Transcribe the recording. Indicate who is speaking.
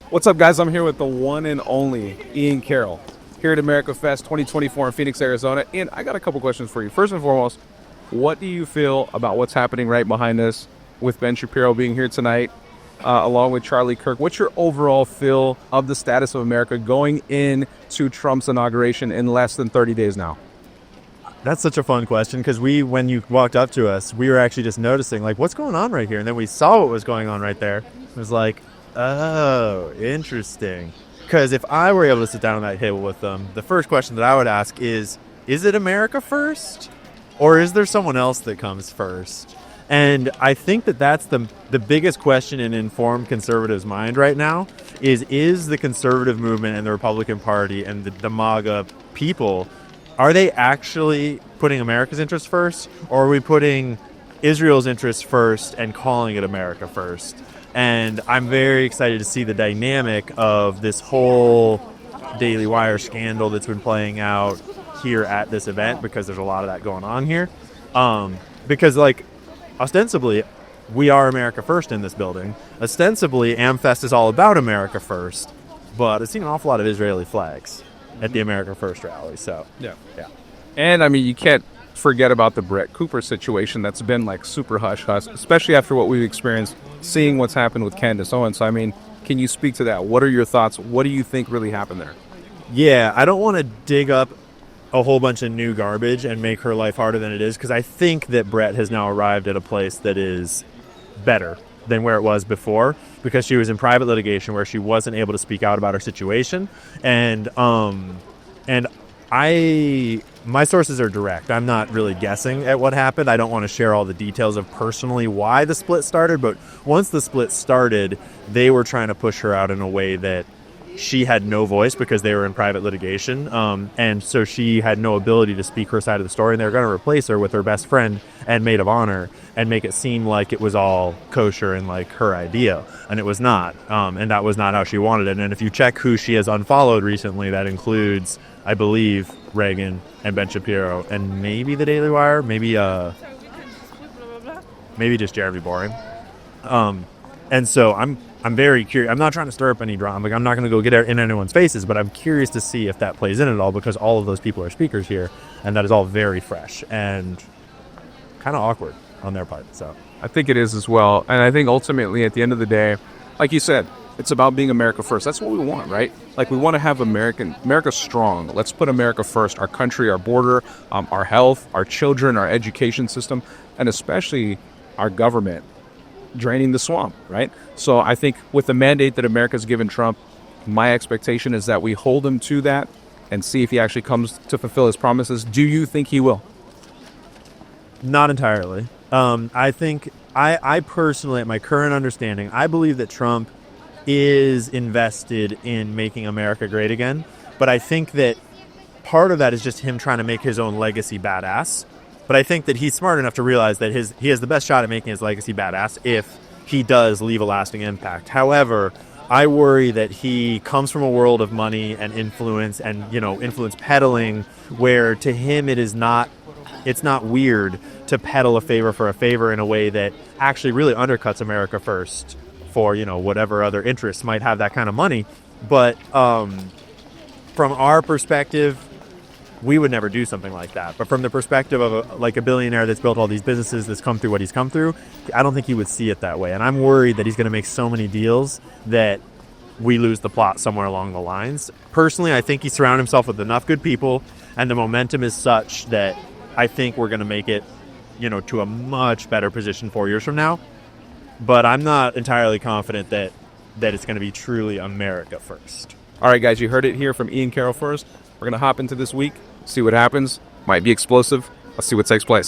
Speaker 1: What's up, guys? I'm here with the one and only Ian Carroll here at America Fest 2024 in Phoenix, Arizona. And I got a couple questions for you. First and foremost, what do you feel about what's happening right behind us with Ben Shapiro being here tonight, along with Charlie Kirk? What's your overall feel of the status of America going into Trump's inauguration in less than 30 days now?
Speaker 2: That's such a fun question because when you walked up to us, we were actually just noticing, like, what's going on right here? And then we saw what was going on right there. It was like, oh, interesting. Because if I were able to sit down on that table with them, the first question that I would ask is it America first? Or is there someone else that comes first? And I think that that's the biggest question in informed conservatives' mind right now is the conservative movement and the Republican Party and the MAGA people, are they actually putting America's interests first? Or are we putting Israel's interests first and calling it America first? And I'm very excited to see the dynamic of this whole Daily Wire scandal that's been playing out here at this event, because there's a lot of that going on here. Because, like, ostensibly, we are America first in this building. Ostensibly, AmFest is all about America first. But I've seen an awful lot of Israeli flags at the America First rally. So, yeah.
Speaker 1: And, I mean, you can't forget about the Brett Cooper situation that's been, like, super hush-hush, especially after what we've experienced seeing what's happened with Candace Owens. So, I mean, can you speak to that? What are your thoughts? What do you think really happened there?
Speaker 2: Yeah, I don't want to dig up a whole bunch of new garbage and make her life harder than it is, because I think that Brett has now arrived at a place that is better than where it was before, because she was in private litigation where she wasn't able to speak out about her situation. And my sources are direct. I'm not really guessing at what happened. I don't want to share all the details of personally why the split started, but once the split started, they were trying to push her out in a way that she had no voice because they were in private litigation. And so she had no ability to speak her side of the story, and they were going to replace her with her best friend and maid of honor and make it seem like it was all kosher and like her idea. And it was not. And that was not how she wanted it. And if you check who she has unfollowed recently, that includes, I believe, Reagan and Ben Shapiro and maybe the Daily Wire, maybe just Jeremy Boring. And so I'm very curious. I'm not trying to stir up any drama. Like, I'm not going to go get in anyone's faces, but I'm curious to see if that plays in at all, because all of those people are speakers here, and that is all very fresh and kind of awkward on their part. So
Speaker 1: I think it is as well. And I think ultimately, at the end of the day, like you said, it's about being America first. That's what we want, right? Like, we want to have America strong. Let's put America first. Our country, our border, our health, our children, our education system, and especially our government draining the swamp, right? So I think with the mandate that America's given Trump, my expectation is that we hold him to that and see if he actually comes to fulfill his promises. Do you think he will?
Speaker 2: Not entirely. I think I personally, at my current understanding, I believe that Trump is invested in making America great again. But I think that part of that is just him trying to make his own legacy badass. But I think that he's smart enough to realize that he has the best shot at making his legacy badass if he does leave a lasting impact. However, I worry that he comes from a world of money and influence and, influence peddling, where to him it's not weird to peddle a favor for a favor in a way that actually really undercuts America first for, whatever other interests might have that kind of money. But from our perspective, we would never do something like that. But from the perspective of a billionaire that's built all these businesses, that's come through what he's come through, I don't think he would see it that way. And I'm worried that he's going to make so many deals that we lose the plot somewhere along the lines. Personally, I think he's surrounded himself with enough good people, and the momentum is such that I think we're going to make it, to a much better position 4 years from now. But I'm not entirely confident that it's going to be truly America first.
Speaker 1: All right, guys, you heard it here from Ian Carroll first. We're going to hop into this week, see what happens. Might be explosive. Let's see what takes place.